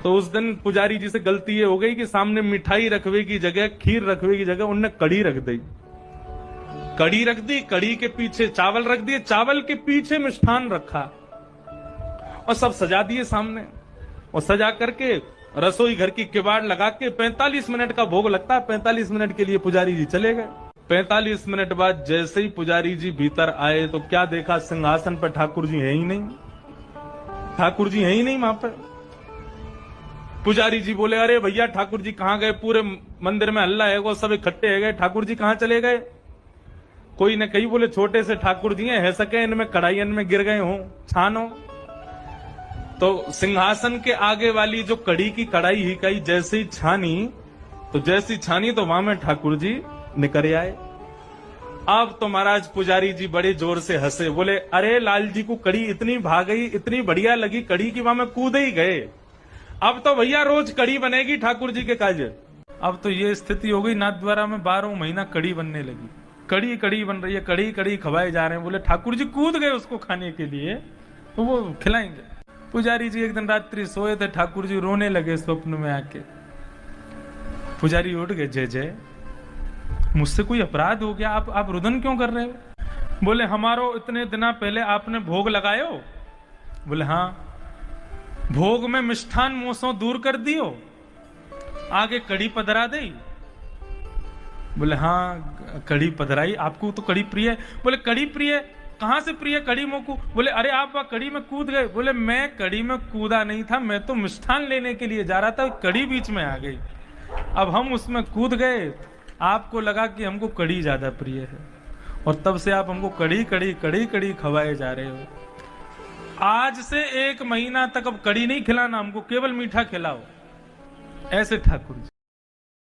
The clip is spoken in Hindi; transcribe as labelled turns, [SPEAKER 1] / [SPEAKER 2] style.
[SPEAKER 1] तो उस दिन पुजारी जी से गलती ये हो गई कि सामने मिठाई रखवे की जगह, खीर रखवे की जगह उनने कड़ी रख दी। कड़ी रख दी, कड़ी के पीछे चावल रख दिए, चावल के पीछे मिष्ठान रखा और सब सजा दिए सामने। और सजा करके रसोई घर की किवाड़ लगा के 45 मिनट का भोग लगता है, 45 मिनट के लिए पुजारी जी चले गए। 45 मिनट बाद जैसे ही पुजारी जी भीतर आए तो क्या देखा, सिंहासन पर ठाकुर जी है ही नहीं। ठाकुर जी है ही नहीं वहां पर। पुजारी जी बोले, अरे भैया ठाकुर जी कहां गए? पूरे मंदिर में हल्ला है, वो सब इकट्ठे है गए, ठाकुर जी कहां चले गए? कोई ने कही, बोले छोटे से ठाकुर जी है सके, इनमें कढ़ाइयन में गिर गए हो, छानो। तो सिंहासन के आगे वाली जो कड़ी की कढ़ाई ही कही जैसे ही छानी, तो जैसी छानी तो वहां में ठाकुर जी निकल आए। अब तो महाराज पुजारी जी बड़े जोर से हंसे, बोले अरे लाल जी को कड़ी इतनी भा गई, इतनी बढ़िया लगी कड़ी की वहां में कूद ही गए। अब तो भैया रोज कड़ी बनेगी ठाकुर जी के काज। अब तो ये स्थिति हो गई, नाथद्वारा में 12 महीना कड़ी बनने लगी, कड़ी कड़ी बन रही है, कड़ी कड़ी खवाए जा रहे हैं। बोले ठाकुर जी कूद गए उसको खाने के लिए, तो वो खिलाएंगे। पुजारी जी एक दिन रात्रि सोए थे, ठाकुर जी रोने लगे स्वप्न में आके। पुजारी उठ गए, जय जय मुझसे कोई अपराध हो गया, आप रुदन क्यों कर रहे हो? बोले हमारो इतने दिन पहले आपने भोग लगायो? बोले हाँ। भोग में मिष्ठान मोसों दूर कर दियो, आगे कड़ी पधरा दे? बोले हाँ कड़ी पधराई, आपको तो कड़ी प्रिय है। बोले कड़ी प्रिय, कहां से प्रिय कड़ी मोकू? बोले अरे आप कड़ी में कूद गए। बोले मैं कड़ी में कूदा नहीं था, मैं तो मिष्ठान लेने के लिए जा रहा था, कड़ी बीच में आ गई, अब हम उसमें कूद गए, आपको लगा कि हमको कड़ी ज्यादा प्रिय है, और तब से आप हमको कड़ी कड़ी कड़ी कड़ी खवाए जा रहे हो। आज से 1 महीना तक अब कड़ी नहीं खिलाना, हमको केवल मीठा खिलाओ। ऐसे ठाकुर जी।